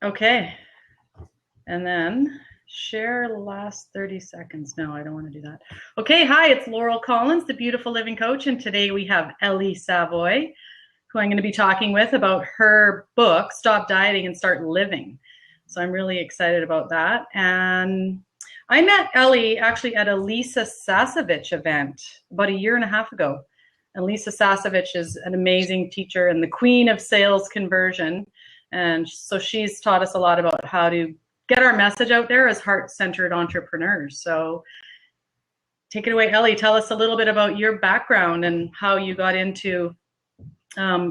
Okay. And then share last 30 seconds. No, I don't want to do that. Okay. Hi, it's Laurel Collins, the Beautiful Living Coach. And today we have Ellie Savoy, who I'm going to be talking with about her book, Stop Dieting and Start Living. So I'm really excited about that. And I met Ellie actually at a Lisa Sasevich event about a year and a half ago. And Lisa Sasevich is an amazing teacher and the queen of sales conversion. And so she's taught us a lot about how to get our message out there as heart-centered entrepreneurs. So take it away, Ellie. Tell us a little bit about your background and how you got into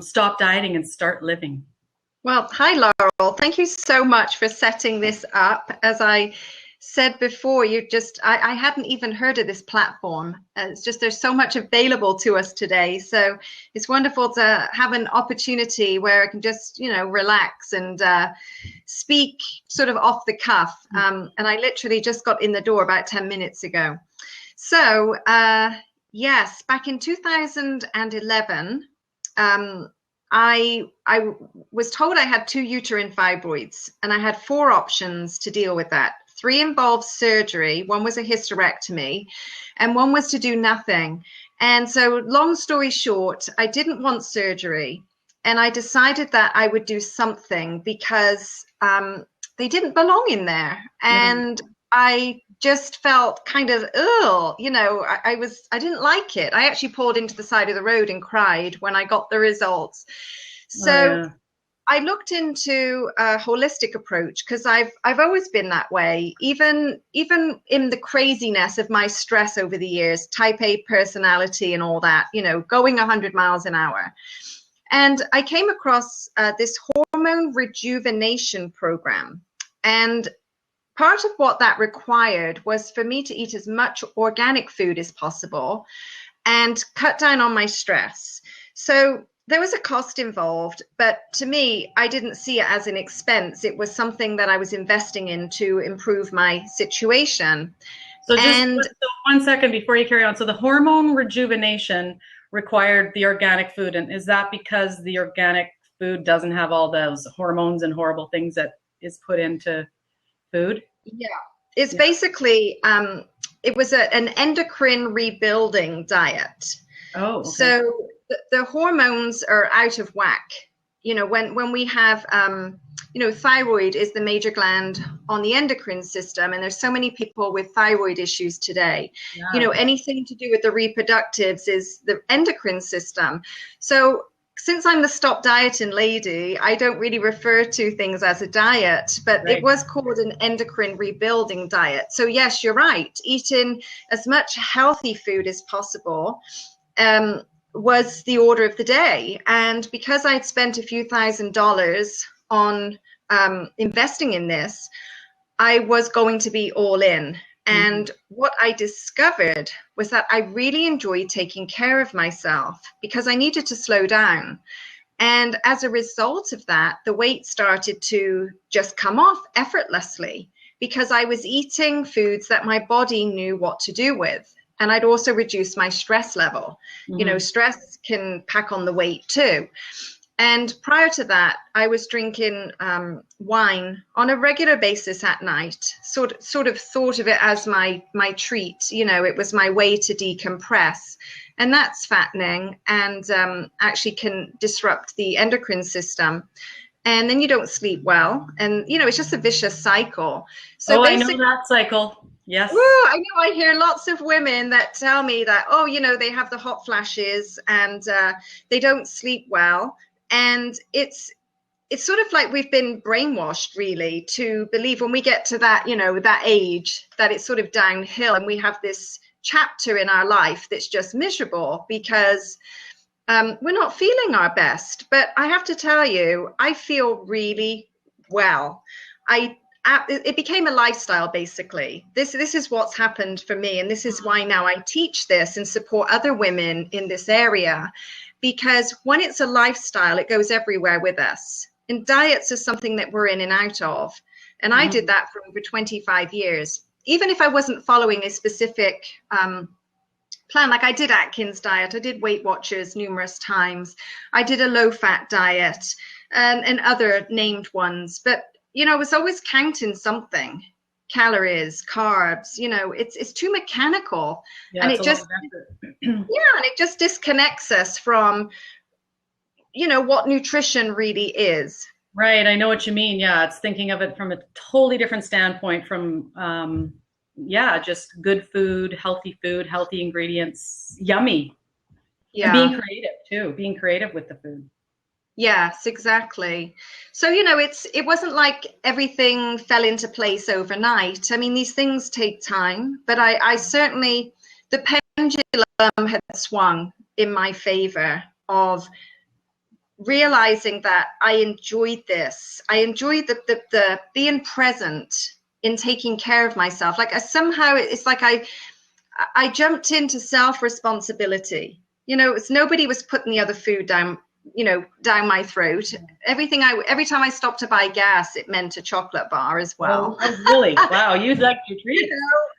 Stop Dieting and Start Living. Well, hi, Laurel. Thank you so much for setting this up. As I said before, I hadn't even heard of this platform. It's just there's so much available to us today. So it's wonderful to have an opportunity where I can just, relax and speak sort of off the cuff. And I literally just got in the door about 10 minutes ago. So yes, back in 2011, I was told I had 2 uterine fibroids, and I had 4 options to deal with that. 3 involved surgery, 1 was a hysterectomy, and 1 was to do nothing. And so long story short, I didn't want surgery, and I decided that I would do something because they didn't belong in there. And I just felt kind of, I didn't like it. I actually pulled into the side of the road and cried when I got the results. So I looked into a holistic approach because I've always been that way, even in the craziness of my stress over the years, type A personality and all that, going 100 miles an hour. And I came across this hormone rejuvenation program. And part of what that required was for me to eat as much organic food as possible and cut down on my stress. So there was a cost involved, but to me, I didn't see it as an expense. It was something that I was investing in to improve my situation. So just 1 second before you carry on. So the hormone rejuvenation required the organic food. And is that because the organic food doesn't have all those hormones and horrible things that is put into food? Yeah, it's basically, it was an endocrine rebuilding diet. Oh, okay. So the hormones are out of whack. When we have, thyroid is the major gland on the endocrine system, and there's so many people with thyroid issues today. Yeah. Anything to do with the reproductives is the endocrine system. So since I'm the Stop Dieting lady, I don't really refer to things as a diet, but It was called an endocrine rebuilding diet. So yes, you're right. Eating as much healthy food as possible was the order of the day. And because I'd spent a few $1,000s on investing in this, I was going to be all in. And what I discovered was that I really enjoyed taking care of myself because I needed to slow down. And as a result of that, the weight started to just come off effortlessly because I was eating foods that my body knew what to do with. And I'd also reduced my stress level. Stress can pack on the weight too. And prior to that, I was drinking wine on a regular basis at night, sort of thought of it as my treat. It was my way to decompress. And that's fattening and actually can disrupt the endocrine system. And then you don't sleep well. And, it's just a vicious cycle. So I know that cycle. Yes. Woo, I know. I hear lots of women that tell me that, they have the hot flashes and they don't sleep well. And it's sort of like we've been brainwashed, really, to believe when we get to that, that age, that it's sort of downhill and we have this chapter in our life that's just miserable because we're not feeling our best. But I have to tell you, I feel really well. It became a lifestyle, basically. This is what's happened for me. And this is why now I teach this and support other women in this area. Because when it's a lifestyle, it goes everywhere with us. And diets are something that we're in and out of. And I did that for over 25 years. Even if I wasn't following a specific plan, like I did Atkins diet, I did Weight Watchers numerous times. I did a low-fat diet and other named ones. But I was always counting something, calories, carbs, it's too mechanical. Yeah, and it's it a lot just, of effort. and it just disconnects us from, what nutrition really is. Right, I know what you mean. Yeah, it's thinking of it from a totally different standpoint from, just good food, healthy ingredients, yummy. And being Yeah. creative too, being creative with the food. Yes, exactly. So, it wasn't like everything fell into place overnight. I mean, these things take time, but I certainly, the pendulum had swung in my favor of realizing that I enjoyed this. I enjoyed the being present in taking care of myself. Like somehow it's like I jumped into self-responsibility. It's nobody was putting the other food down, down my throat. Every time I stopped to buy gas, it meant a chocolate bar as well. Oh, really? Wow, you liked your treats.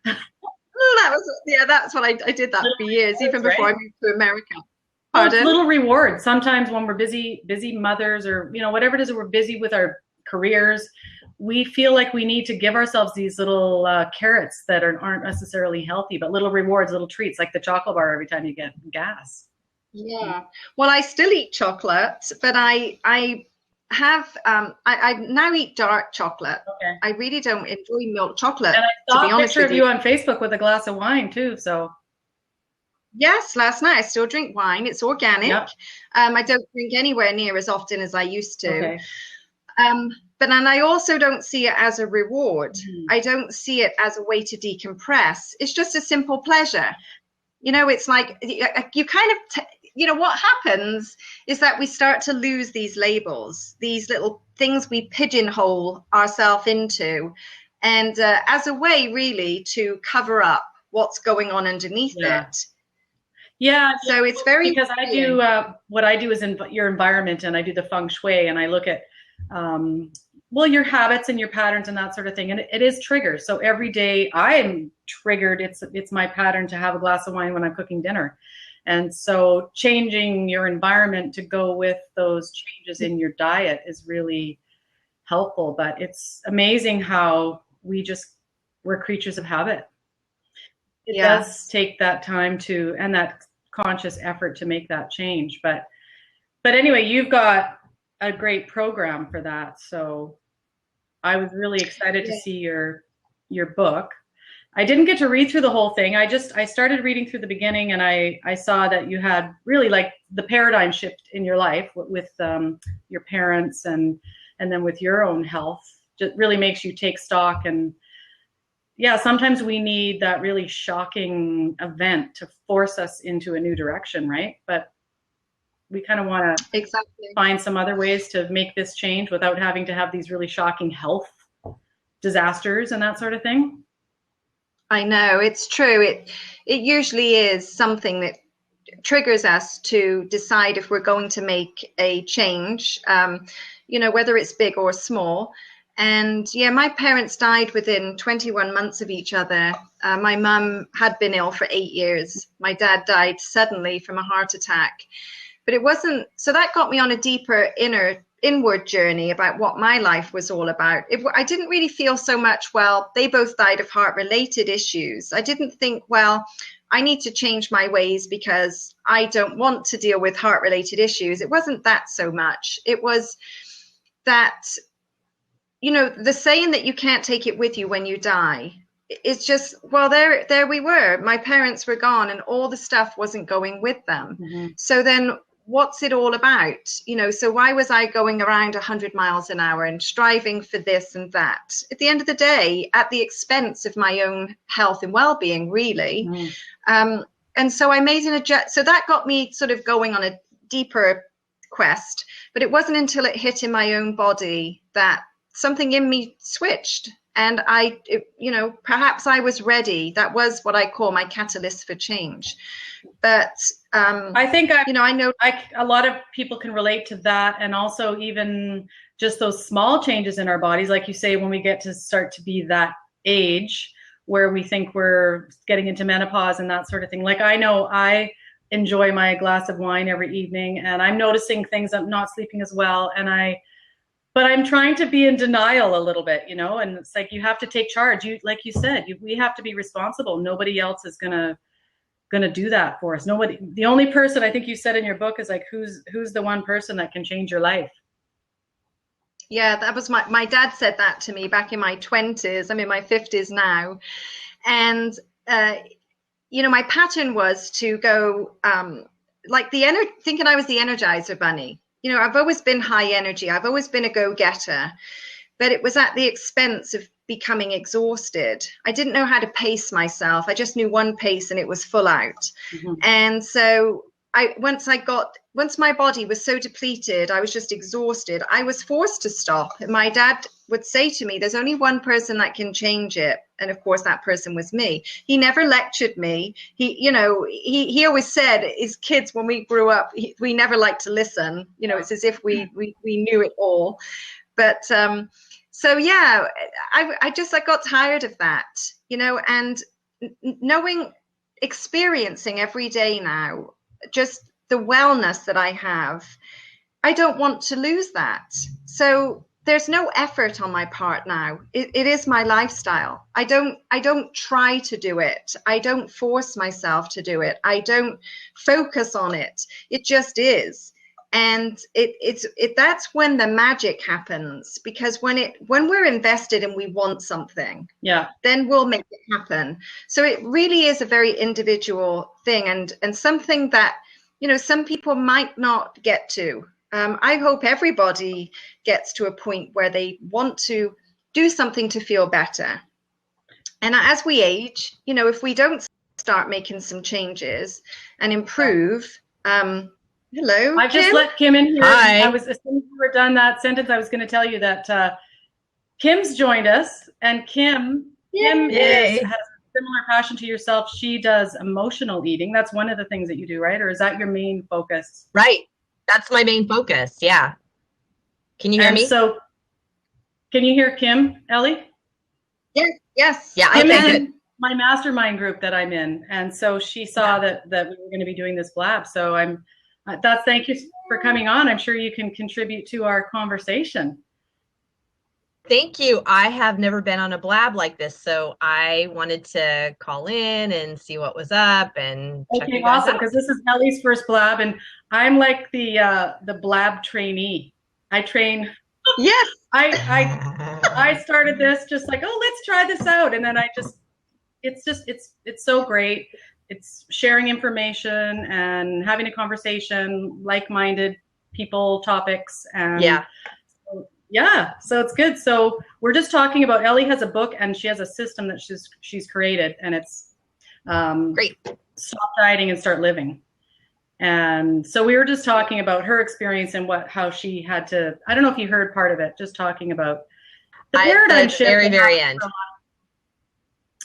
That's what I did that for years, even before I moved to America. Well, it's little rewards. Sometimes when we're busy mothers, or whatever it is, we're busy with our careers, we feel like we need to give ourselves these little carrots that aren't necessarily healthy, but little rewards, little treats, like the chocolate bar every time you get gas. Yeah. Well, I still eat chocolate, but I have I now eat dark chocolate. Okay. I really don't enjoy milk chocolate. And I saw to be a honest picture with of you on Facebook with a glass of wine too. So. Yes, last night I still drink wine. It's organic. Yep. I don't drink anywhere near as often as I used to. Okay. But I also don't see it as a reward. Mm-hmm. I don't see it as a way to decompress. It's just a simple pleasure. It's like you kind of, what happens is that we start to lose these labels, these little things we pigeonhole ourselves into, and as a way really to cover up what's going on underneath it. Yeah. So it's very, because I do what I do is in your environment, and I do the feng shui, and I look at your habits and your patterns and that sort of thing, and it is triggers. So every day I'm triggered. It's my pattern to have a glass of wine when I'm cooking dinner, and so changing your environment to go with those changes in your diet is really helpful. But it's amazing how we're creatures of habit. It does take that time and that conscious effort to make that change. But anyway, you've got a great program for that. So I was really excited to see your book. I didn't get to read through the whole thing. I started reading through the beginning, and I saw that you had really like the paradigm shift in your life with your parents and then with your own health. It really makes you take stock. And yeah, sometimes we need that really shocking event to force us into a new direction, right? But we kind of want to find some other ways to make this change without having to have these really shocking health disasters and that sort of thing. I know, it's true. It usually is something that triggers us to decide if we're going to make a change, whether it's big or small. And yeah, my parents died within 21 months of each other. My mum had been ill for 8 years. My dad died suddenly from a heart attack. But it wasn't, so that got me on a deeper inward journey about what my life was all about. I didn't really feel so much, well, they both died of heart-related issues. I didn't think, well, I need to change my ways because I don't want to deal with heart-related issues. It wasn't that so much. It was that, the saying that you can't take it with you when you die. It's just, well, there we were. My parents were gone and all the stuff wasn't going with them. Mm-hmm. So then what's it all about? So why was I going around 100 miles an hour and striving for this and that? At the end of the day, at the expense of my own health and well-being, really. Mm. And so I made so that got me sort of going on a deeper quest. But it wasn't until it hit in my own body that something in me switched. And perhaps I was ready. That was what I call my catalyst for change. But I think I know a lot of people can relate to that, and also even just those small changes in our bodies, like you say, when we get to start to be that age where we think we're getting into menopause and that sort of thing. Like I know I enjoy my glass of wine every evening, and I'm noticing things. I'm not sleeping as well, and but I'm trying to be in denial a little bit, you know, and it's like, you have to take charge. Like you said, we have to be responsible. Nobody else is gonna do that for us. Nobody. The only person, I think you said in your book, is like, who's the one person that can change your life? Yeah, that was my dad said that to me back in my 20s. I'm in my 50s now. And, you know, my pattern was to go like thinking I was the Energizer Bunny. You know, I've always been high energy. I've always been a go-getter, but it was at the expense of becoming exhausted. I didn't know how to pace myself. I just knew one pace and it was full out. Mm-hmm. And so once my body was so depleted, I was just exhausted. I was forced to stop. My dad would say to me, there's only one person that can change it. And of course, that person was me. He never lectured me. He always said, as kids, when we grew up, we never liked to listen. You know, it's as if we knew it all. But so, yeah, I got tired of that, you know, and experiencing every day now, just the wellness that I have, I don't want to lose that. So there's no effort on my part now. It is my lifestyle. I don't try to do it. I don't force myself to do it. I don't focus on it. It just is. And that's when the magic happens, because when we're invested and we want something, then we'll make it happen. So it really is a very individual thing, and something that, you know, some people might not get to. I hope everybody gets to a point where they want to do something to feel better. And as we age, you know, if we don't start making some changes and improve, hello. I just let Kim in here. Hi. As soon as you were done that sentence, I was going to tell you that Kim's joined us, and Kim has a similar passion to yourself. She does emotional eating. That's one of the things that you do, right? Or is that your main focus? Right. That's my main focus. Yeah. Can you hear me? So, can you hear Kim, Ellie? Yes. Yeah, Kim I is in my mastermind group that I'm in, and so she saw that we were going to be doing this blab. So thank you for coming on. I'm sure you can contribute to our conversation. Thank you. I have never been on a blab like this, so I wanted to call in and see what was up and check you guys awesome, out. because this is Ellie's first blab, and I'm like the blab trainee. I train. Yes. I started this just like, let's try this out, and then it's so great. It's sharing information and having a conversation, like-minded people, topics, and so it's good. So we're just talking about, Ellie has a book and she has a system that she's created, and it's great. Stop dieting and start living. And so we were just talking about her experience and how she had to. I don't know if you heard part of it. Just talking about the paradigm shift. Very end.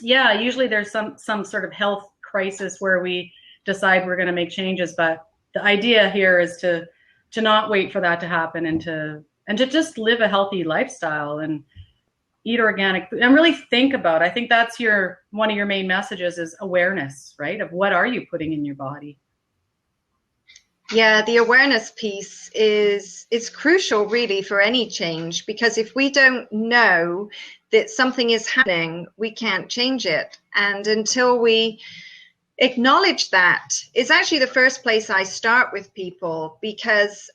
Yeah, usually there's some sort of health crisis where we decide we're going to make changes, but the idea here is to not wait for that to happen, and to just live a healthy lifestyle and eat organic food and really think about. I think that's one of your main messages is awareness, right? Of what are you putting in your body? Yeah, the awareness piece is crucial really for any change, because if we don't know that something is happening, we can't change it. And until we acknowledge that, it's actually the first place I start with people, because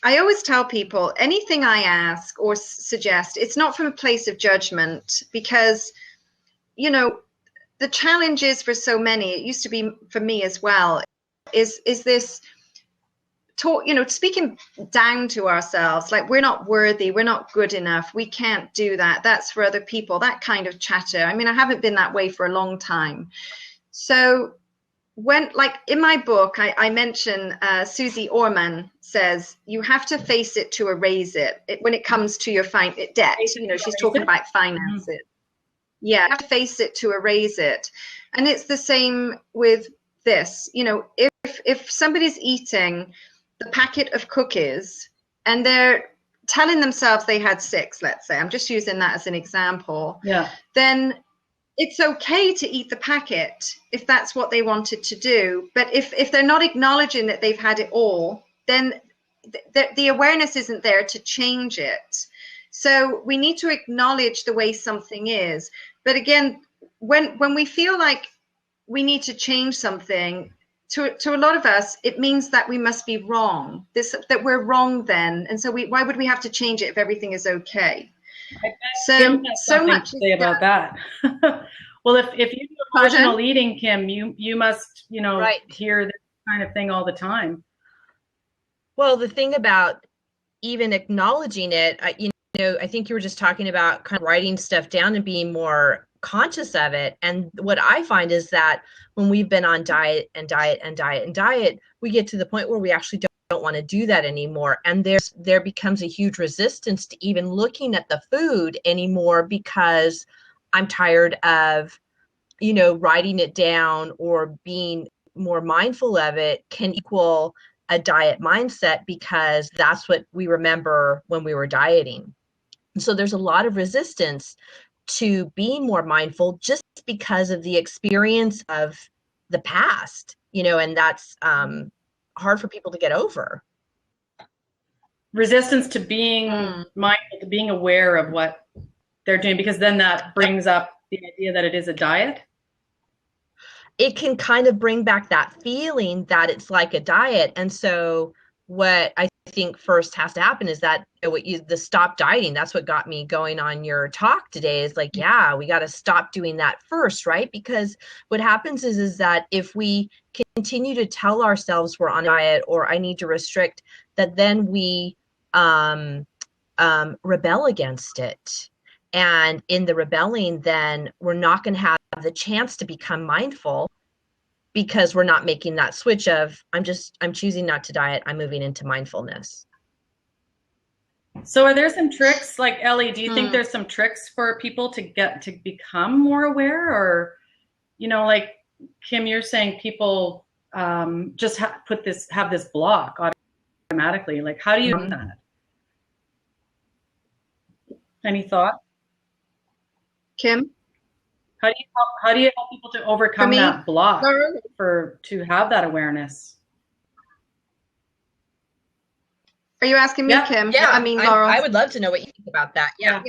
I always tell people anything I ask or suggest, it's not from a place of judgment, because, you know, the challenge is for so many, it used to be for me as well, is this talk, you know, speaking down to ourselves, like we're not worthy, we're not good enough, we can't do that, that's for other people, that kind of chatter. I mean, I haven't been that way for a long time. So when, like in my book, I mention Susie Orman says you have to face it to erase it when it comes to your debt. You know, she's talking about finances. Mm-hmm. Yeah, you have to face it to erase it. And it's the same with this. You know, if somebody's eating the packet of cookies and they're telling themselves they had 6, let's say, I'm just using that as an example. Yeah. Then it's okay to eat the packet if that's what they wanted to do. But if they're not acknowledging that they've had it all, then the awareness isn't there to change it. So we need to acknowledge the way something is. But again, when we feel like we need to change something, to a lot of us, it means that we must be wrong, that we're wrong then. And so why would we have to change it if everything is okay? So much to say about that. Well, if you do emotional eating, Kim, you must, hear this kind of thing all the time. Well, the thing about even acknowledging it, I think you were just talking about kind of writing stuff down and being more conscious of it. And what I find is that when we've been on diet, we get to the point where we actually don't want to do that anymore. And there becomes a huge resistance to even looking at the food anymore, because I'm tired of, writing it down or being more mindful of it can equal a diet mindset, because that's what we remember when we were dieting. So there's a lot of resistance to being more mindful just because of the experience of the past, and that's hard for people to get over. Resistance to being mindful, to being aware of what they're doing, because then that brings up the idea that it is a diet. It can kind of bring back that feeling that it's like a diet. And so what I think first has to happen is that the stop dieting, that's what got me going on your talk today, is like, yeah, we got to stop doing that first, right? Because what happens is that if we continue to tell ourselves we're on a diet or I need to restrict, that then we rebel against it. And in the rebelling, then we're not going to have the chance to become mindful, because we're not making that switch of I'm choosing not to diet, I'm moving into mindfulness. So are there some tricks, like Ellie, do you think there's some tricks for people to become more aware? Or, like Kim, you're saying people just have this block automatically. Like, how do you do that? Any thought? Kim? How do you help people to overcome that block to have that awareness? Are you asking me, Kim? Yeah, I mean, Laurel. I would love to know what you think about that. Yeah.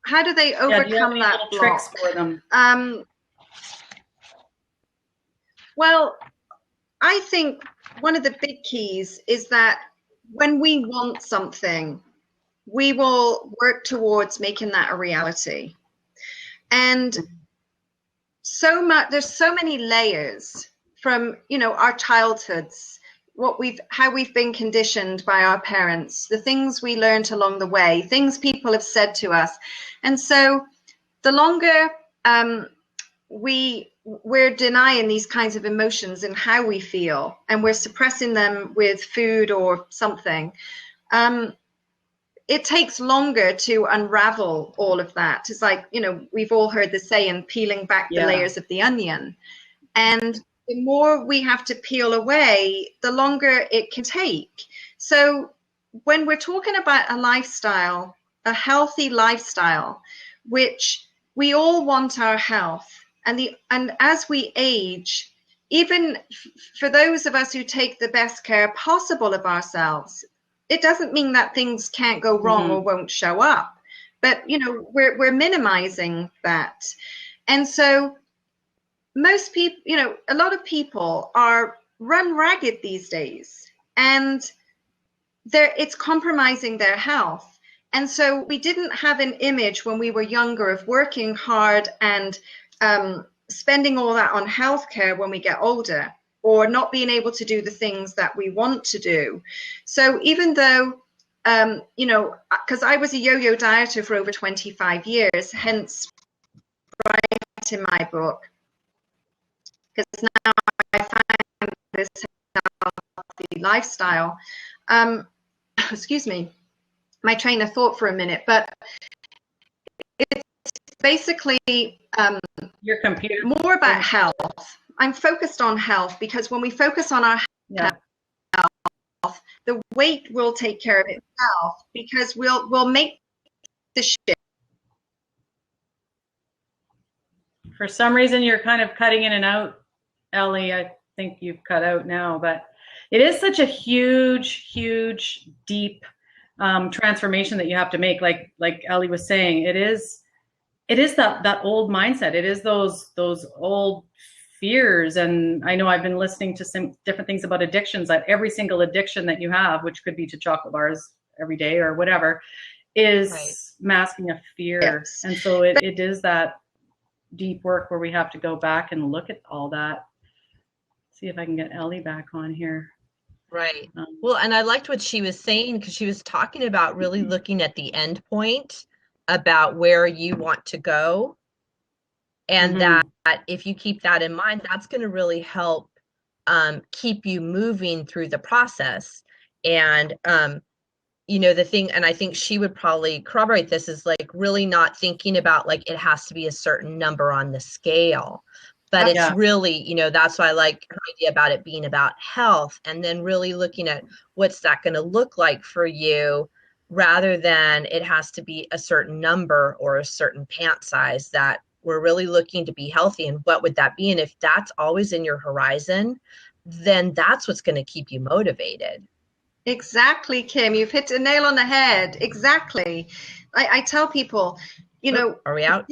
How do they overcome that block? Tricks for them? Well, I think one of the big keys is that when we want something, we will work towards making that a reality. And there's so many layers from, our childhoods, how we've been conditioned by our parents, the things we learned along the way, things people have said to us. And so the longer we're denying these kinds of emotions and how we feel, and we're suppressing them with food or something, it takes longer to unravel all of that. It's like, we've all heard the saying, peeling back the layers of the onion. And the more we have to peel away, the longer it can take. So when we're talking about a lifestyle, a healthy lifestyle, which we all want our health, and as we age, even for those of us who take the best care possible of ourselves, it doesn't mean that things can't go wrong or won't show up, but we're minimizing that. And so most people, a lot of people are run ragged these days, and it's compromising their health. And so we didn't have an image when we were younger of working hard and spending all that on healthcare when we get older, or not being able to do the things that we want to do. So even though, because I was a yo-yo dieter for over 25 years, hence writing my book, because now I find this healthy lifestyle. Excuse me, my train of thought for a minute, but it's basically your computer more about health. I'm focused on health, because when we focus on our health, the weight will take care of itself, because we'll make the shift. For some reason, you're kind of cutting in and out, Ellie. I think you've cut out now, but it is such a huge, deep transformation that you have to make. Like Ellie was saying, it is that old mindset. It is those old fears. And I know I've been listening to some different things about addictions, that every single addiction that you have, which could be to chocolate bars every day or whatever, is masking a fear. Yes. And so it is that deep work where we have to go back and look at all that. See if I can get Ellie back on here. Right. Well, and I liked what she was saying, because she was talking about really looking at the end point, about where you want to go. And that if you keep that in mind, that's going to really help keep you moving through the process. And, the thing, and I think she would probably corroborate this, is like really not thinking about like it has to be a certain number on the scale. But it's really, that's why I like her idea about it being about health, and then really looking at what's that going to look like for you, rather than it has to be a certain number or a certain pant size. That we're really looking to be healthy, and what would that be? And if that's always in your horizon, then that's what's going to keep you motivated. Exactly, Kim. You've hit a nail on the head. Exactly. I tell people, are we out?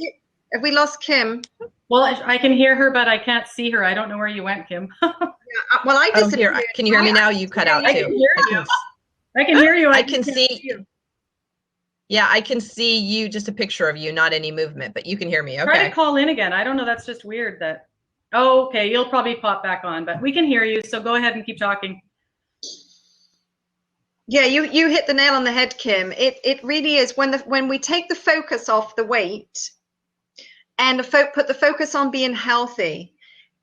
Have we lost Kim? Well, I can hear her, but I can't see her. I don't know where you went, Kim. Well, I disappeared. Can you hear me now? You cut out too. I can hear you. I can hear you. I can see you. Yeah, I can see you, just a picture of you, not any movement, but you can hear me. Okay. Try to call in again. I don't know. That's just weird. Oh, okay. You'll probably pop back on, but we can hear you. So go ahead and keep talking. Yeah, you hit the nail on the head, Kim. It really is when we take the focus off the weight and put the focus on being healthy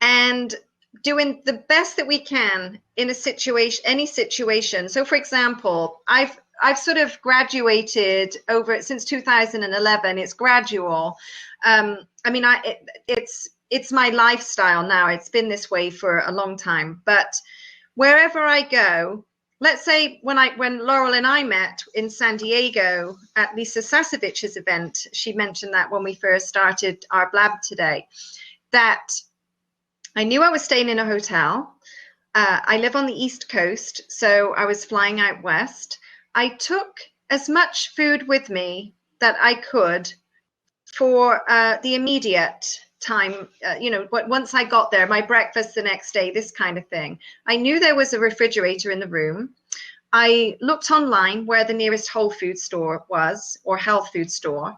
and doing the best that we can in a situation, any situation. So, for example, I've sort of graduated over since 2011. It's gradual. It's my lifestyle now. It's been this way for a long time. But wherever I go, let's say when Laurel and I met in San Diego at Lisa Sasovich's event, she mentioned that when we first started our blab today, that I knew I was staying in a hotel. I live on the East Coast, so I was flying out west. I took as much food with me that I could for the immediate time, once I got there, my breakfast the next day, this kind of thing. I knew there was a refrigerator in the room. I looked online where the nearest Whole Food store was, or health food store,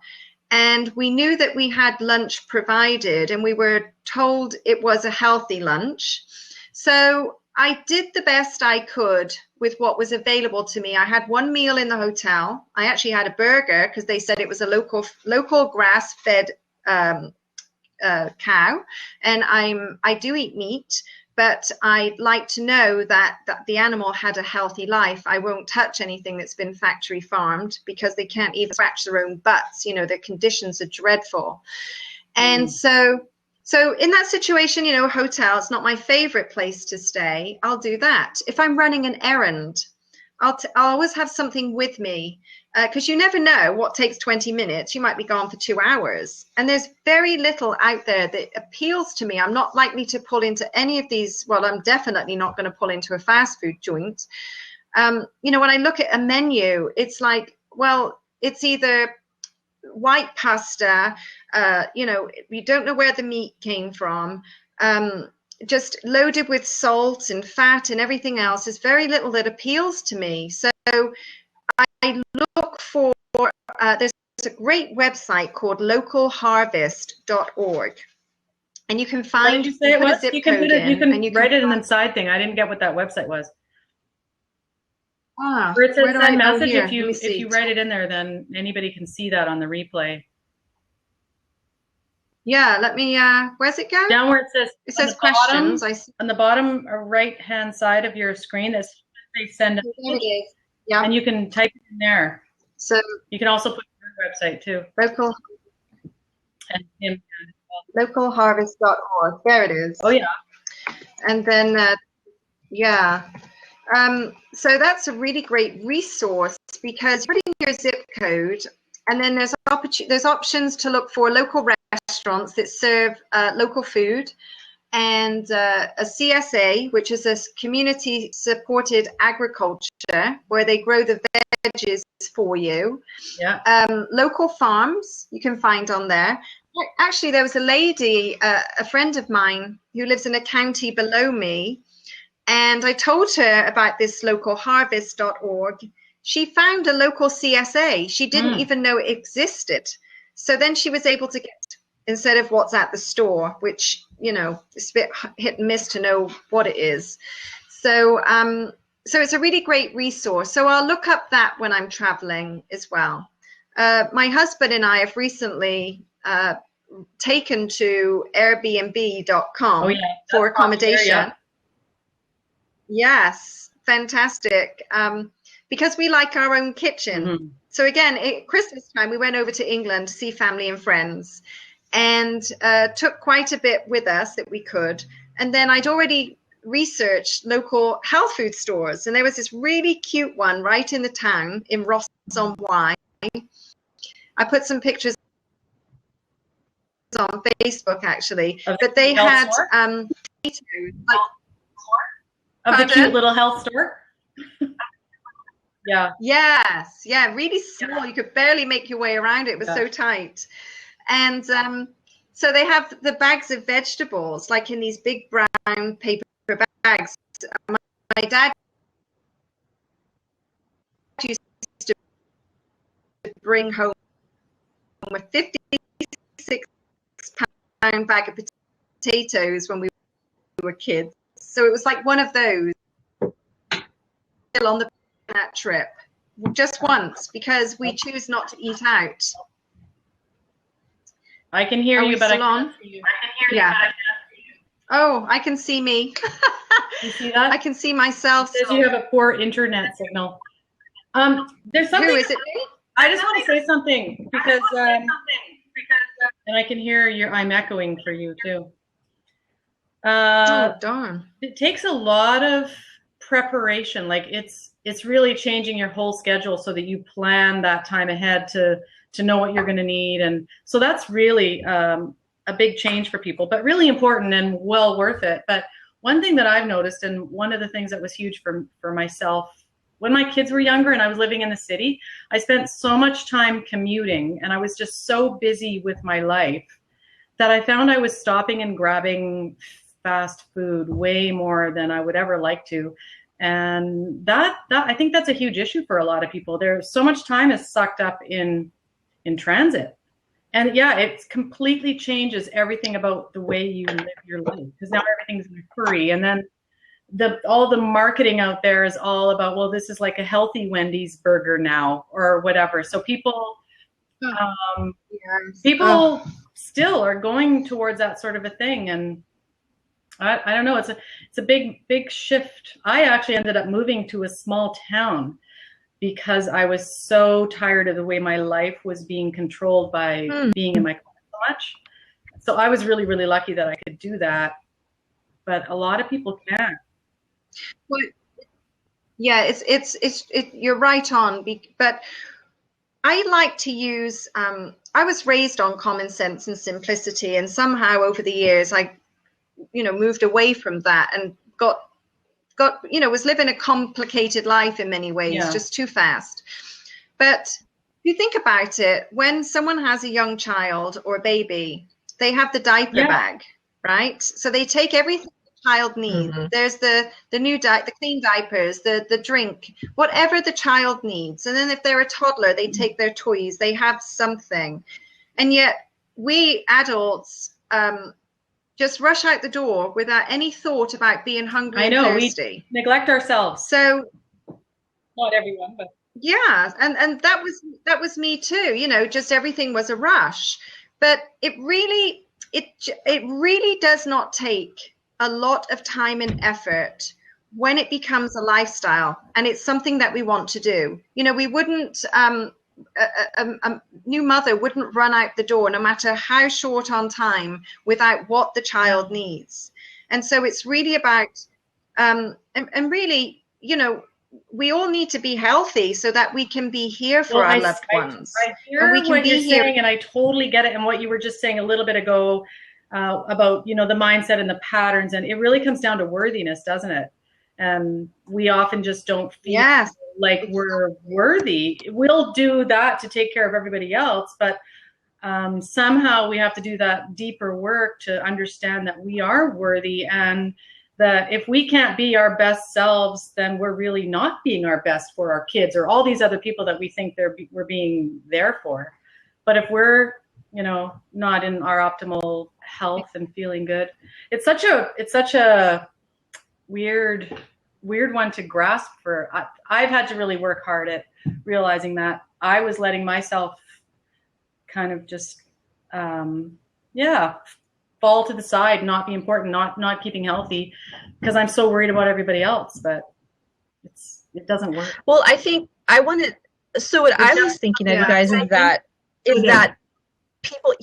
and we knew that we had lunch provided, and we were told it was a healthy lunch. So I did the best I could with what was available to me. I had one meal in the hotel. I actually had a burger because they said it was a local grass-fed cow, and I do eat meat, but I like to know that the animal had a healthy life. I won't touch anything that's been factory farmed because they can't even scratch their own butts. The conditions are dreadful. And so in that situation, a hotel is not my favorite place to stay. I'll do that. If I'm running an errand, I'll always have something with me, because you never know what takes 20 minutes. You might be gone for 2 hours. And there's very little out there that appeals to me. I'm not likely to pull into any of these. Well, I'm definitely not going to pull into a fast food joint. When I look at a menu, it's like, well, it's either white pasta, you don't know where the meat came from, just loaded with salt and fat and everything else. There's very little that appeals to me. So I look for, there's a great website called localharvest.org. And you can find, what did you say it was? You can write it in the side thing. I didn't get what that website was. Where it says send message, if you write it in there, then anybody can see that on the replay. Yeah, let me, where's it go? Down where it says questions. On the bottom right-hand side of your screen, it says send message. Yeah. And you can type it in there. So you can also put your website too. Localharvest.org. There it is. Oh yeah. And then so that's a really great resource, because you're putting your zip code, and then there's options to look for local restaurants that serve local food. and a CSA, which is a community supported agriculture, where they grow the veggies for you. Yeah. Local farms you can find on there. Actually, there was a lady, a friend of mine, who lives in a county below me, and I told her about this localharvest.org. She found a local CSA. She didn't even know it existed. So then she was able to get, instead of what's at the store, which, you know, it's a bit hit and miss to know what it is. So, so it's a really great resource. So I'll look up that when I'm traveling as well. My husband and I have recently taken to Airbnb.com for accommodation. Yes, fantastic. Because we like our own kitchen. So again, at Christmas time, we went over to England to see family and friends, and took quite a bit with us that we could. And then I'd already researched local health food stores, and there was this really cute one right in the town in Ross-on-Wye. I put some pictures on Facebook actually, but they had potatoes, like, of the cute little health store. Yeah. Yes. Yeah. Really small. You could barely make your way around it. It was so tight. And so they have the bags of vegetables, like in these big brown paper bags. My dad used to bring home a 56-pound bag of potatoes when we were kids. So it was like one of those on that trip, just once, because we choose not to eat out. I can hear you, but I can't see you. Yeah. Oh, I can see me. You see that? I can see myself. It says you have a poor internet signal. There's something. Who is it? I just want to say something because and I can hear I'm echoing for you too. Oh darn! It takes a lot of preparation. Like it's really changing your whole schedule so that you plan that time ahead to know what you're going to need, and so that's really a big change for people, but really important and well worth it. But one thing that I've noticed, and one of the things that was huge for myself when my kids were younger and I was living in the city, I spent so much time commuting, and I was just so busy with my life that I found I was stopping and grabbing fast food way more than I would ever like to. And that I think that's a huge issue for a lot of people. There's so much time is sucked up in transit. And yeah, it completely changes everything about the way you live your life, because now everything's in a hurry. And then all the marketing out there is all about, well, this is like a healthy Wendy's burger now or whatever. So people still are going towards that sort of a thing. And I don't know, it's a big shift. I actually ended up moving to a small town because I was so tired of the way my life was being controlled by being in my car so much. So I was really, really lucky that I could do that. But a lot of people can't. Well, yeah, you're right on. But I like to use. I was raised on common sense and simplicity, and somehow over the years I moved away from that and got was living a complicated life in many ways, just too fast. But if you think about it, when someone has a young child or a baby, they have the diaper bag, right? So they take everything the child needs. There's the clean diapers, the drink, whatever the child needs. And then if they're a toddler, they take their toys, they have something. And yet we adults just rush out the door without any thought about being hungry and thirsty. We neglect ourselves. So not everyone, but yeah, and that was me too. Just everything was a rush. But it really does not take a lot of time and effort when it becomes a lifestyle and it's something that we want to do. We wouldn't a new mother wouldn't run out the door, no matter how short on time, without what the child needs. And so it's really about, and really, we all need to be healthy so that we can be here for our loved ones. I hear what you're saying, and I totally get it. And what you were just saying a little bit ago, about, the mindset and the patterns. And it really comes down to worthiness, doesn't it? And we often just don't feel like we're worthy. We'll do that to take care of everybody else, but somehow we have to do that deeper work to understand that we are worthy, and that if we can't be our best selves, then we're really not being our best for our kids or all these other people that we think we're being there for. But if we're, not in our optimal health and feeling good, it's such a weird one to grasp for. I've had to really work hard at realizing that I was letting myself kind of just fall to the side, not be important, not keeping healthy, because I'm so worried about everybody else. But it doesn't work. Well, I think I wanted. So what I was thinking of, you guys, is that people.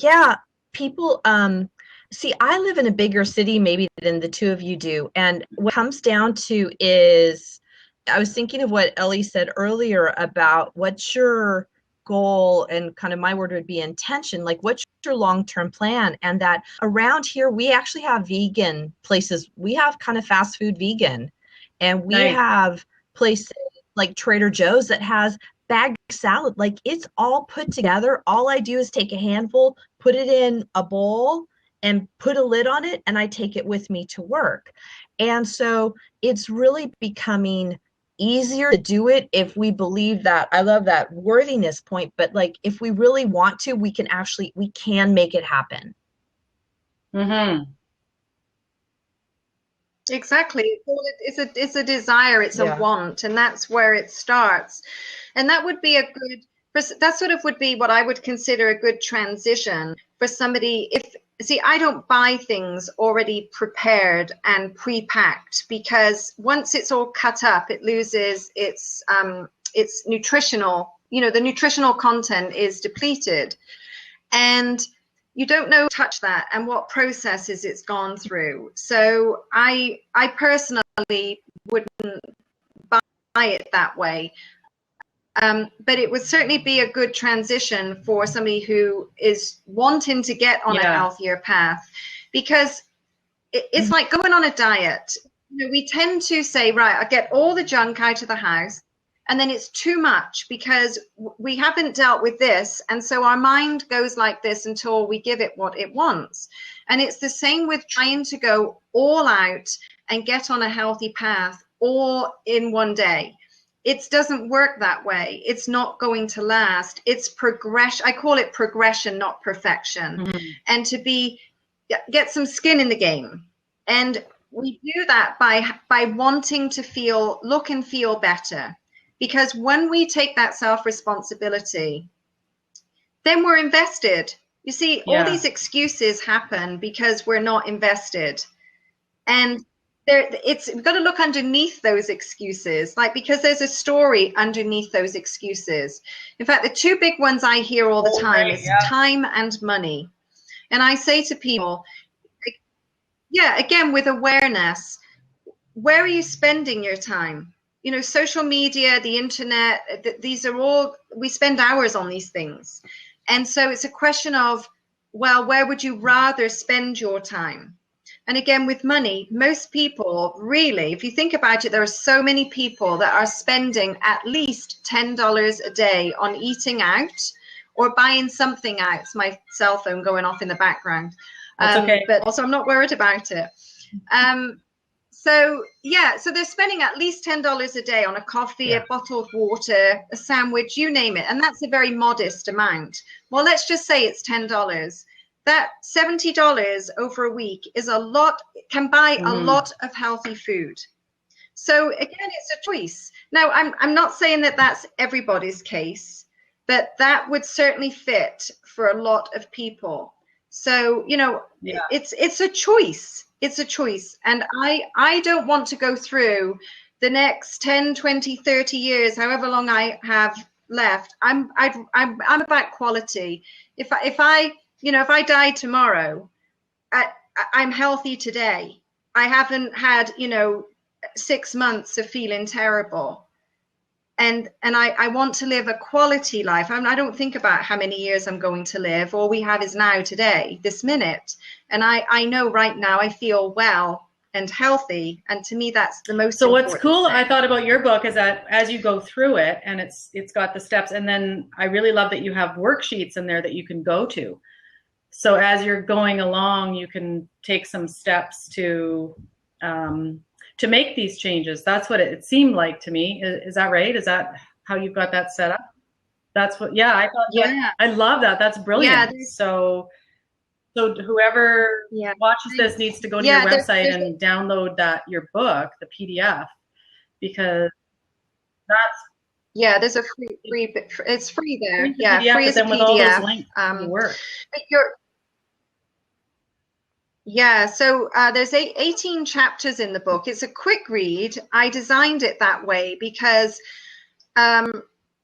See, I live in a bigger city maybe than the two of you do, and what it comes down to is, I was thinking of what Ellie said earlier about what's your goal, and kind of my word would be intention, like what's your long-term plan. And that around here we actually have vegan places. We have kind of fast food vegan, and we have places like Trader Joe's that has bagged salad. Like, it's all put together. All I do is take a handful, put it in a bowl, and put a lid on it, and I take it with me to work. And so it's really becoming easier to do it if we believe that. I love that worthiness point, but like, if we really want to, we can make it happen. Mm-hmm. Exactly. It's a desire, it's a want, and that's where it starts. And that would be that sort of would be what I would consider a good transition for somebody. See, I don't buy things already prepared and pre-packed, because once it's all cut up, it loses its nutritional, the nutritional content is depleted, and you don't know touch that and what processes it's gone through. So I personally wouldn't buy it that way. But it would certainly be a good transition for somebody who is wanting to get on a healthier path, because it's like going on a diet. We tend to say, right, I get all the junk out of the house, and then it's too much because we haven't dealt with this. And so our mind goes like this until we give it what it wants. And it's the same with trying to go all out and get on a healthy path all in one day. It doesn't work that way. It's not going to last. It's progression. I call it progression, not perfection. Mm-hmm. And to get some skin in the game. And we do that by wanting to look and feel better. Because when we take that self-responsibility, then we're invested. You see, all these excuses happen because we're not invested. And we've got to look underneath those excuses, because there's a story underneath those excuses. In fact, the two big ones I hear all the time is time and money. And I say to people, again, with awareness, where are you spending your time? Social media, the internet, these are all, we spend hours on these things. And so it's a question of, well, where would you rather spend your time? And again, with money, most people really, if you think about it, there are so many people that are spending at least $10 a day on eating out or buying something out. It's my cell phone going off in the background. That's okay. But also I'm not worried about it. So they're spending at least $10 a day on a coffee, a bottle of water, a sandwich, you name it. And that's a very modest amount. Well, let's just say it's $10. That $70 over a week is a lot, can buy a lot of healthy food. So again, it's a choice. Now, I'm not saying that that's everybody's case, but that would certainly fit for a lot of people. So, it's a choice. It's a choice. And I don't want to go through the next 10, 20, 30 years, however long I have left. I'm about quality. If I die tomorrow, I'm healthy today. I haven't had, 6 months of feeling terrible. and I want to live a quality life. I don't think about how many years I'm going to live. All we have is now, today, this minute. And I know right now I feel well and healthy, and to me that's the most important. So what's cool, thing. I thought about your book is that as you go through it, and it's got the steps, and then I really love that you have worksheets in there that you can go to. So as you're going along, you can take some steps to make these changes. That's what it seemed like to me. Is that right? Is that how you've got that set up? That's what, yeah, I thought, yeah, I love that. That's brilliant. Yeah, so whoever watches this needs to go to your website and download your book, the PDF, because that's, there's a free it's free there. PDF, free as a PDF. With all those links, work. So there's 18 chapters in the book. It's a quick read. I designed it that way because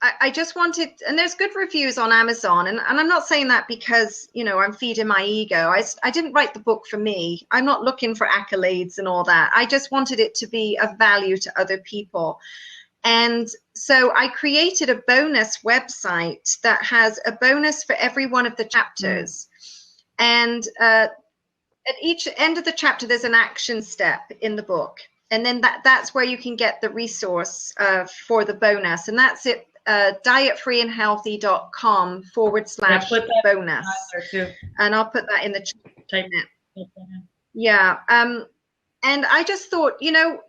I just wanted, and there's good reviews on Amazon, and I'm not saying that because, you know, I'm feeding my ego. I didn't write the book for me. I'm not looking for accolades and all that. I just wanted it to be of value to other people. And so I created a bonus website that has a bonus for every one of the chapters. And at each end of the chapter, there's an action step in the book. And then that's where you can get the resource for the bonus. And that's it, dietfreeandhealthy.com/bonus. And I'll put that in the chat. Yeah. And I just thought, you know,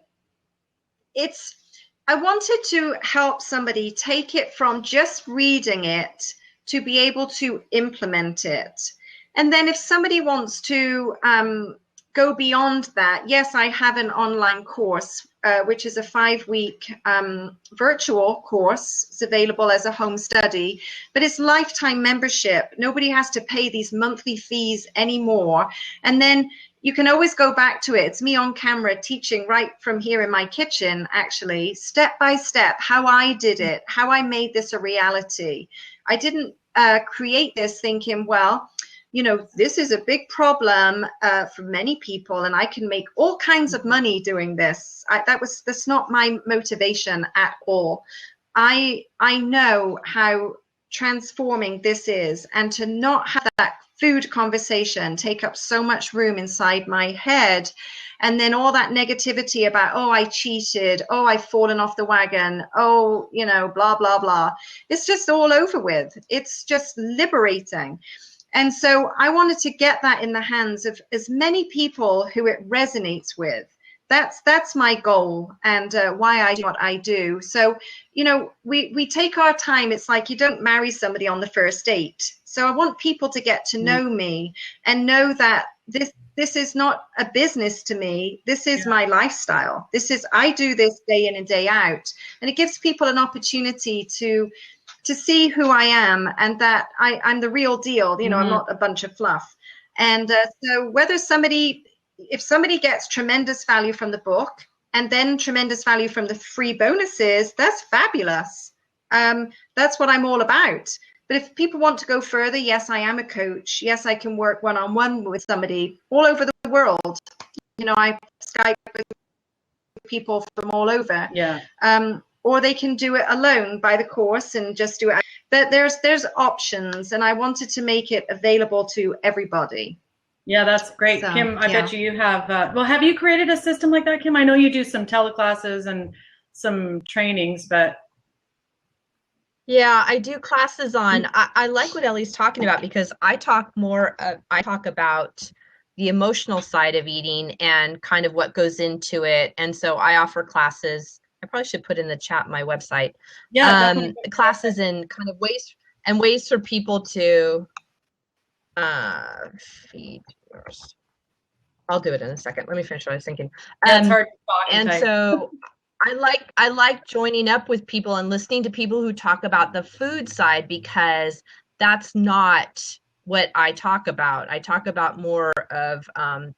I wanted to help somebody take it from just reading it to be able to implement it. And then if somebody wants to go beyond that, yes, I have an online course, which is a 5-week virtual course. It's available as a home study, but it's lifetime membership. Nobody has to pay these monthly fees anymore. And then you can always go back to it. It's me on camera teaching right from here in my kitchen, actually, step by step, how I did it, how I made this a reality. I didn't create this thinking, well, you know, this is a big problem for many people, and I can make all kinds of money doing this. That's not my motivation at all. I know how transforming this is, and to not have that food conversation take up so much room inside my head, and then all that negativity about, oh, I cheated, oh, I've fallen off the wagon, oh, you know, blah, blah, blah. It's just all over with. It's just liberating. And so I wanted to get that in the hands of as many people who it resonates with. That's my goal, and why I do what I do. So, you know, we take our time. It's like you don't marry somebody on the first date. So I want people to get to know me and know that this is not a business to me. This is my lifestyle. I do this day in and day out. And it gives people an opportunity to see who I am, and that I'm the real deal. You know, I'm not a bunch of fluff. And so if somebody gets tremendous value from the book and then tremendous value from the free bonuses, that's fabulous. That's what I'm all about. But if people want to go further, yes, I am a coach. Yes, I can work one-on-one with somebody all over the world. You know, I Skype with people from all over. Yeah. Or they can do it alone, buy the course and just do it. But there's options, and I wanted to make it available to everybody. Yeah, that's great. So, Kim, I bet you have, well, have you created a system like that, Kim? I know you do some teleclasses and some trainings, but. Yeah, I do classes on, I like what Ellie's talking about, because I talk about the emotional side of eating and kind of what goes into it. And so I offer classes. I probably should put in the chat my website. Yeah, classes in kind of ways for people to feed yours. I'll do it in a second. Let me finish what I was thinking. It's hard to talk. And so I like joining up with people and listening to people who talk about the food side, because that's not what I talk about. I talk about more of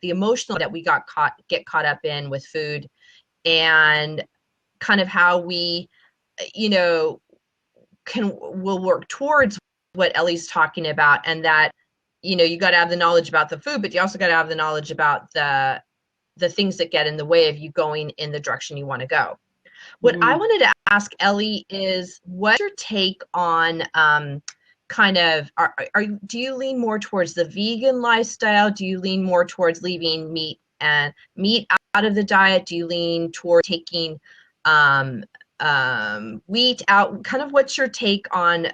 the emotional that we get caught up in with food, and kind of how we, you know, will work towards what Ellie's talking about, and that, you know, you got to have the knowledge about the food, but you also got to have the knowledge about the things that get in the way of you going in the direction you want to go. What I wanted to ask Ellie is, what's your take on kind of, do you lean more towards the vegan lifestyle? Do you lean more towards leaving meat out of the diet? Do you lean toward taking wheat out? Kind of what's your take on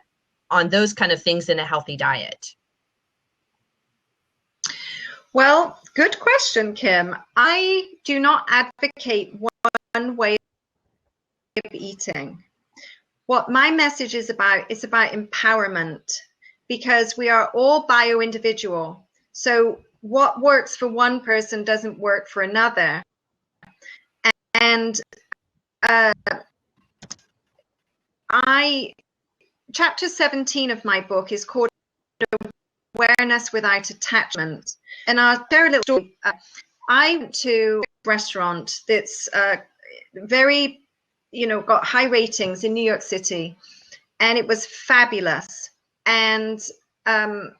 those kind of things in a healthy diet? Well, good question, Kim. I do not advocate one way of eating. What my message is about empowerment, because we are all bio-individual. So what works for one person doesn't work for another. And chapter 17 of my book is called Awareness Without Attachment. And I'll share a little story. I went to a restaurant that's very, got high ratings in New York City, and it was fabulous. And I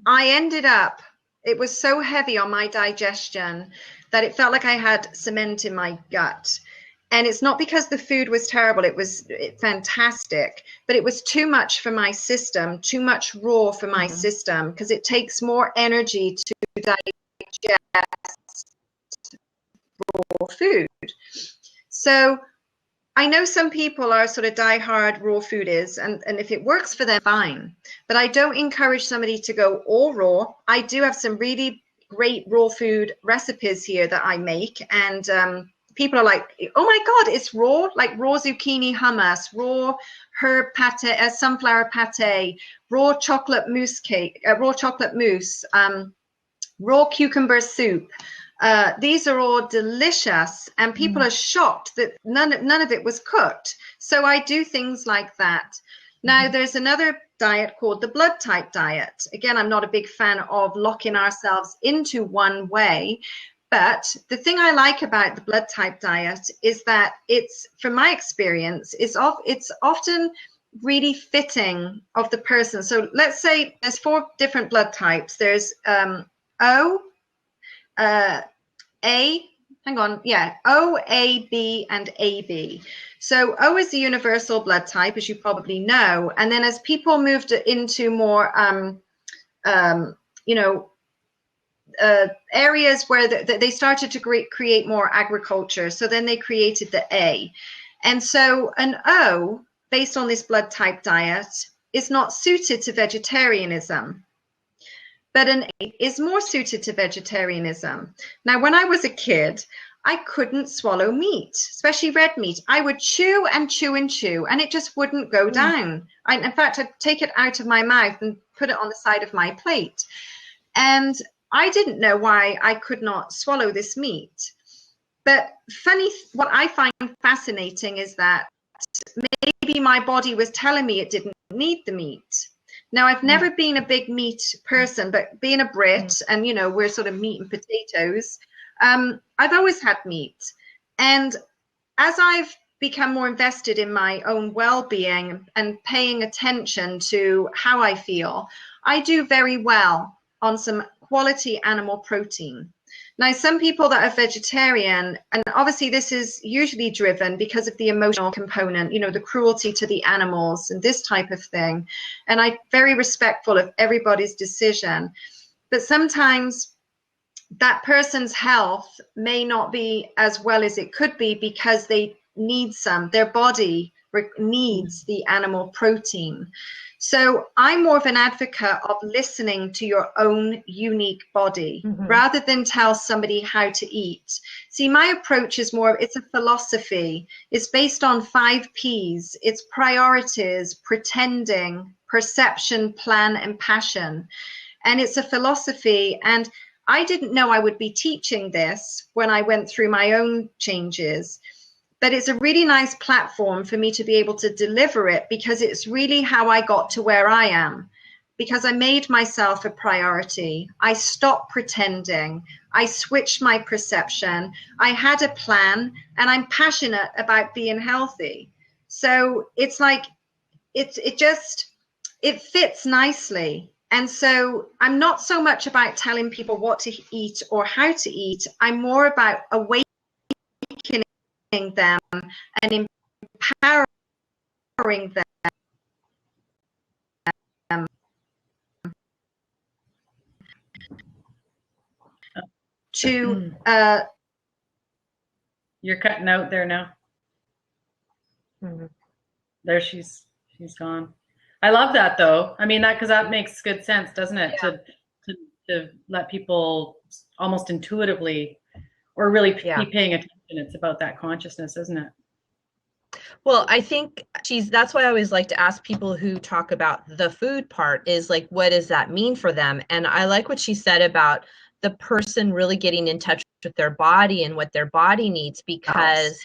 ended up, it was so heavy on my digestion that it felt like I had cement in my gut. And it's not because the food was terrible, it was fantastic, but it was too much for my system, too much raw for my system, because it takes more energy to digest raw food. So I know some people are sort of diehard raw foodies, and if it works for them, fine. But I don't encourage somebody to go all raw. I do have some really great raw food recipes here that I make, and people are like, oh my God, it's raw, like raw zucchini hummus, raw herb pate, sunflower pate, raw chocolate mousse cake, raw chocolate mousse, raw cucumber soup. These are all delicious, and people are shocked that none of it was cooked. So I do things like that. Now, there's another diet called the blood type diet. Again, I'm not a big fan of locking ourselves into one way. But the thing I like about the blood type diet is that it's, from my experience, it's often really fitting of the person. So let's say there's 4 different blood types. There's O, A, O, A, B, and AB. So O is the universal blood type, as you probably know. And then as people moved into more, areas where they started to create more agriculture. So then they created the A. And so an O, based on this blood type diet, is not suited to vegetarianism. But an A is more suited to vegetarianism. Now, when I was a kid, I couldn't swallow meat, especially red meat. I would chew and chew and chew, and it just wouldn't go down. In fact, I'd take it out of my mouth and put it on the side of my plate. And I didn't know why I could not swallow this meat. But what I find fascinating is that maybe my body was telling me it didn't need the meat. Now, I've never been a big meat person, but being a Brit, and we're sort of meat and potatoes, I've always had meat. And as I've become more invested in my own well-being and paying attention to how I feel, I do very well on some quality animal protein. Now, some people that are vegetarian, and obviously this is usually driven because of the emotional component, the cruelty to the animals and this type of thing. And I'm very respectful of everybody's decision. But sometimes that person's health may not be as well as it could be because they need their body needs the animal protein. So I'm more of an advocate of listening to your own unique body rather than tell somebody how to eat. See, my approach is it's a philosophy. It's based on 5 Ps. It's priorities, pretending, perception, plan, and passion. And it's a philosophy. And I didn't know I would be teaching this when I went through my own changes. But it's a really nice platform for me to be able to deliver it, because it's really how I got to where I am, because I made myself a priority. I stopped pretending. I switched my perception. I had a plan, and I'm passionate about being healthy. So it's like, it fits nicely. And so I'm not so much about telling people what to eat or how to eat. I'm more about awakening them and empowering them to You're cutting out there now. There she's gone. I love that though. I mean, because that makes good sense, doesn't it? Yeah. To let people almost intuitively or really be paying attention. It's about that consciousness, isn't it? Well, I think that's why I always like to ask people who talk about the food part is like, what does that mean for them? And I like what she said about the person really getting in touch with their body and what their body needs, because,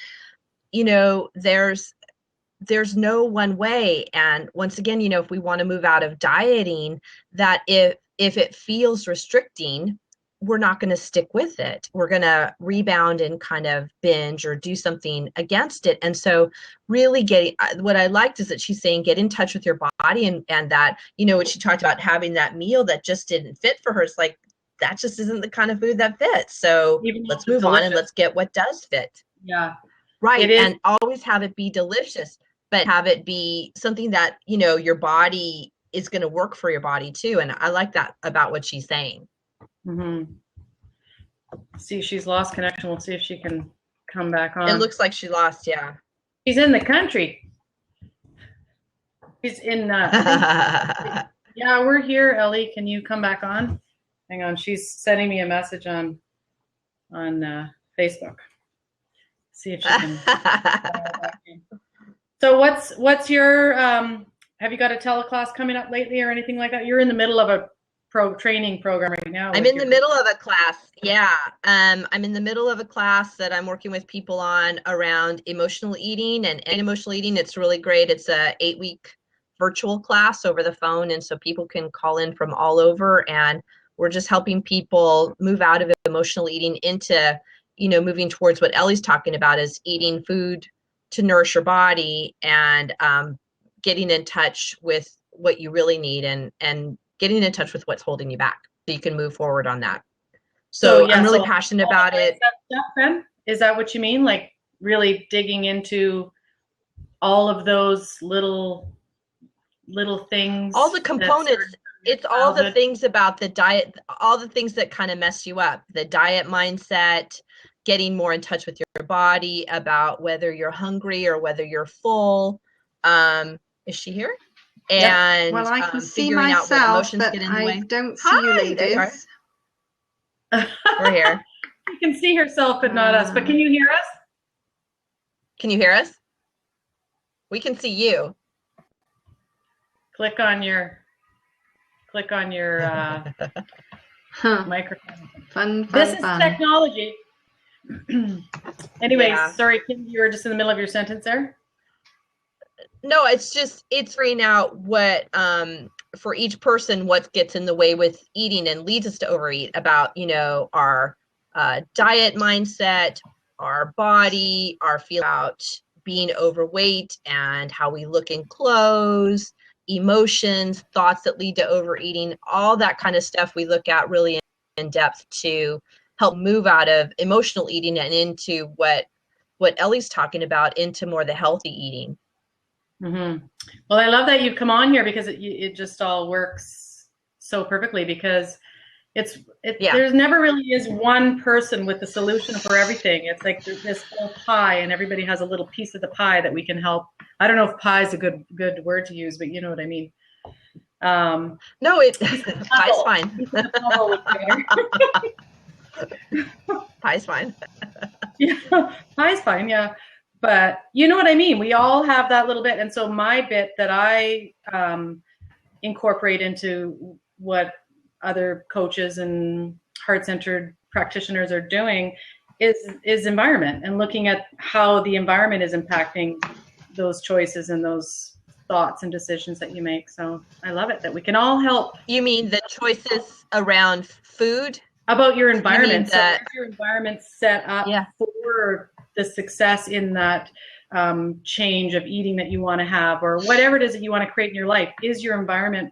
you know, there's no one way. And once again, you know, if we want to move out of dieting, that if it feels restricting, we're not going to stick with it. We're going to rebound and kind of binge or do something against it. And so really what I liked is that she's saying, get in touch with your body, and that, you know, what she talked about, having that meal that just didn't fit for her. It's like, that just isn't the kind of food that fits. So let's move on and let's get what does fit. Yeah. Right. And always have it be delicious, but have it be something that, you know, your body is going to work for your body too. And I like that about what she's saying. Mm-hmm. See, she's lost connection. We'll see if she can come back on. It looks like she lost. Yeah. She's in the country. She's in. Yeah, we're here. Ellie, can you come back on? Hang on. She's sending me a message on Facebook. See if she can. So what's your have you got a teleclass coming up lately or anything like that? You're in the middle of a training program right now. I'm in the middle of a class. Yeah. I'm in the middle of a class that I'm working with people on around emotional eating and emotional eating. It's really great. It's a 8-week virtual class over the phone. And so people can call in from all over, and we're just helping people move out of emotional eating into, you know, moving towards what Ellie's talking about, is eating food to nourish your body, and getting in touch with what you really need, and getting in touch with what's holding you back so you can move forward on that. So yeah, I'm really passionate about it. Is that what you mean? Like really digging into all of those little things? All the components. It's all the things about the diet, all the things that kind of mess you up. The diet mindset, getting more in touch with your body, about whether you're hungry or whether you're full. Is she here? And well, I can see myself, but I don't see you ladies. We're here. You can see herself, but not us. But can you hear us? Can you hear us? We can see you. Click on your microphone. Fun. This is technology. Anyways, sorry, Kim, you were just in the middle of your sentence there. No, it's figuring out what for each person what gets in the way with eating and leads us to overeat, about, you know, our diet mindset, our body, our feel about being overweight and how we look in clothes, emotions, thoughts that lead to overeating, all that kind of stuff we look at really in depth to help move out of emotional eating and into what Ellie's talking about, into more the healthy eating. Mm-hmm. Well, I love that you've come on here, because it just all works so perfectly, because there's never really is one person with the solution for everything. It's like this whole pie, and everybody has a little piece of the pie that we can help. I don't know if pie is a good word to use, but you know what I mean. No, pie's fine. Pie's fine. Yeah, pie's fine. Yeah. But you know what I mean? We all have that little bit. And so my bit that I incorporate into what other coaches and heart-centered practitioners are doing is environment, and looking at how the environment is impacting those choices and those thoughts and decisions that you make. So I love it that we can all help. You mean the choices around food? About your environment. So if your environment's set up for the success in that change of eating that you want to have, or whatever it is that you want to create in your life, is your environment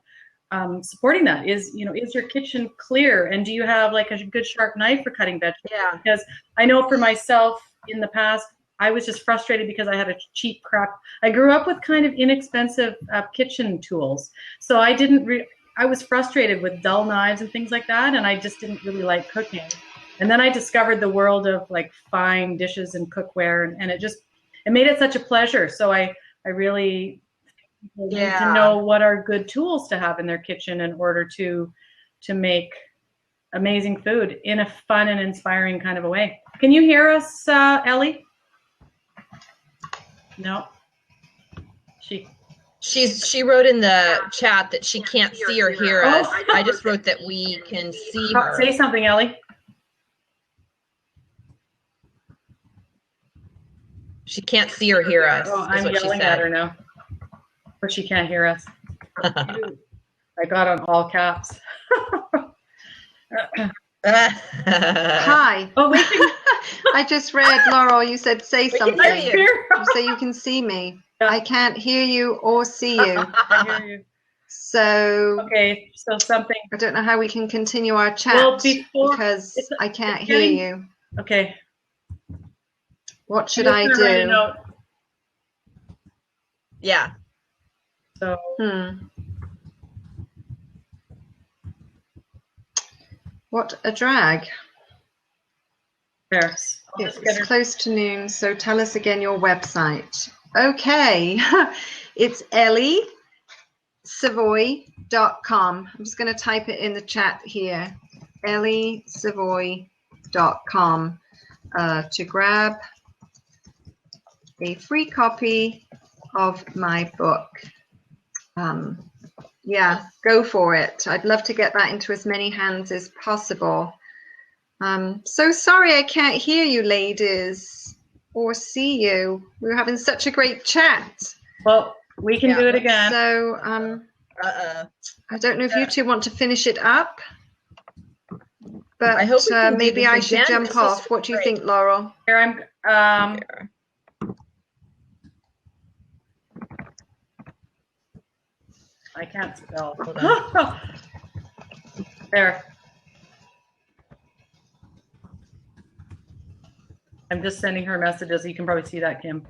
supporting that? Is your kitchen clear, and do you have like a good sharp knife for cutting vegetables? Yeah. Because I know for myself in the past, I was just frustrated because I had a cheap crap. I grew up with kind of inexpensive kitchen tools. So I was frustrated with dull knives and things like that. And I just didn't really like cooking. And then I discovered the world of like fine dishes and cookware, and it made it such a pleasure. So I really need to know what are good tools to have in their kitchen in order to make amazing food in a fun and inspiring kind of a way. Can you hear us, Ellie? No. She wrote in the chat that she can't see or hear us. I just wrote that we can see her. Say something, Ellie. She can't see or hear us. Oh, I'm yelling at her now. Or she can't hear us. I got on all caps. Hi. Oh, wait. I just read, Laurel, you said say something. You say you can see me. Yeah. I can't hear you or see you. I hear you. So okay, so something. I don't know how we can continue our chat because I can't hear you. Okay. What should I do? Yeah. So. What a drag. There. It's close to noon, so tell us again your website. Okay. It's Ellie Savoy.com. I'm just going to type it in the chat here. EllieSavoy.com to grab a free copy of my book. Yeah, go for it. I'd love to get that into as many hands as possible. So sorry I can't hear you, ladies, or see you. We were having such a great chat. Well, we can do it again. So I don't know if you two want to finish it up, but I hope maybe I should jump off. What do you think, Laurel? Here I'm. I can't spell. Hold on. There. I'm just sending her messages. You can probably see that, Kim.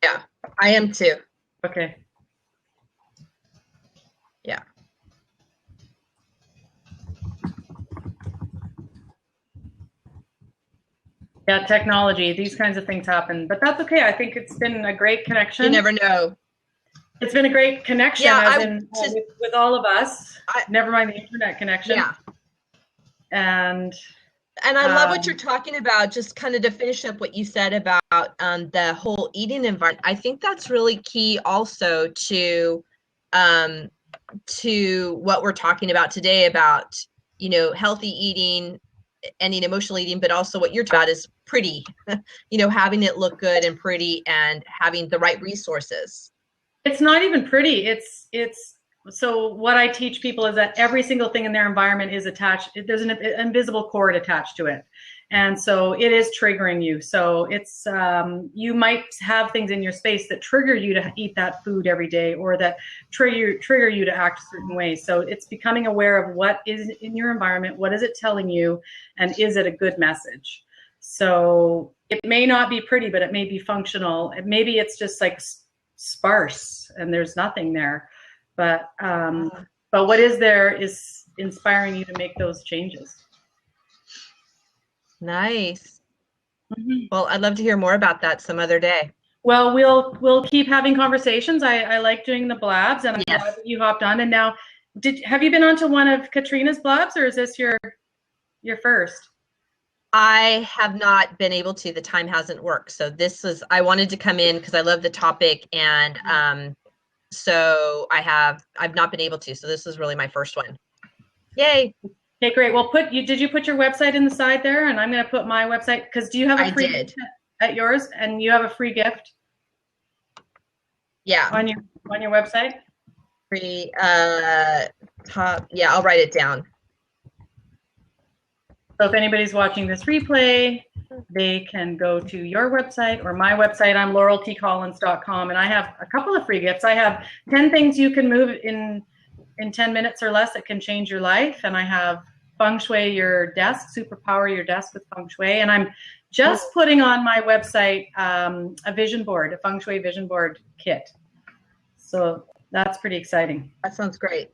Yeah, I am too. Okay. Yeah. Yeah, technology. These kinds of things happen, but that's okay. I think it's been a great connection. You never know. It's been a great connection, with all of us. Never mind the internet connection. Yeah. And I love what you're talking about, just kind of to finish up what you said about the whole eating environment. I think that's really key also to what we're talking about today about, healthy eating, ending emotional eating, but also what you're talking about is pretty, having it look good and pretty and having the right resources. It's not even pretty. It's so what I teach people is that every single thing in their environment is attached. There's an invisible cord attached to it. And so it is triggering you. So it's, you might have things in your space that trigger you to eat that food every day, or that trigger you to act a certain way. So it's becoming aware of what is in your environment, what is it telling you, and is it a good message? So it may not be pretty, but it may be functional. Maybe it's just like sparse and there's nothing there. But what is there is inspiring you to make those changes. Nice. Mm-hmm. Well, I'd love to hear more about that some other day. Well, we'll keep having conversations. I like doing the blabs, and I'm glad that you hopped on. And now, have you been onto one of Katrina's blabs, or is this your first? I have not been able to. The time hasn't worked. So I wanted to come in because I love the topic, and so I've not been able to. So this is really my first one. Yay. Okay, great. Well, did you put your website in the side there? And I'm going to put my website, because do you have a free gift at yours? And you have a free gift? Yeah. On your website? Free top. Yeah, I'll write it down. So if anybody's watching this replay, they can go to your website or my website. I'm laureltcolins.com, and I have a couple of free gifts. I have 10 things you can move in 10 minutes or less that can change your life, and I have feng shui your desk, superpower your desk with feng shui, and I'm just putting on my website a vision board, a feng shui vision board kit. So that's pretty exciting. That sounds great.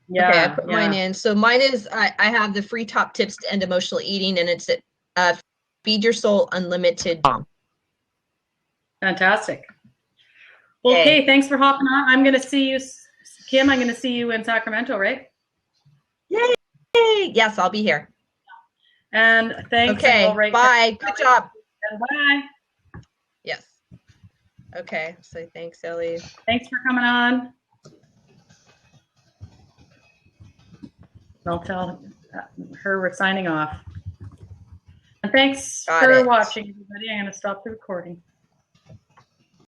Yeah. Okay, I put mine in. So mine is, I have the free top tips to end emotional eating, and it's at Feed Your Soul Unlimited. Fantastic. Okay, thanks for hopping on. I'm going to see you, Kim, I'm going to see you in Sacramento, right? Yay! Yes, I'll be here. And thanks. Okay, bye. Good job. And bye. Yes. Okay, so thanks, Ellie. Thanks for coming on. I'll tell her we're signing off. And thanks for watching, everybody. I'm going to stop the recording.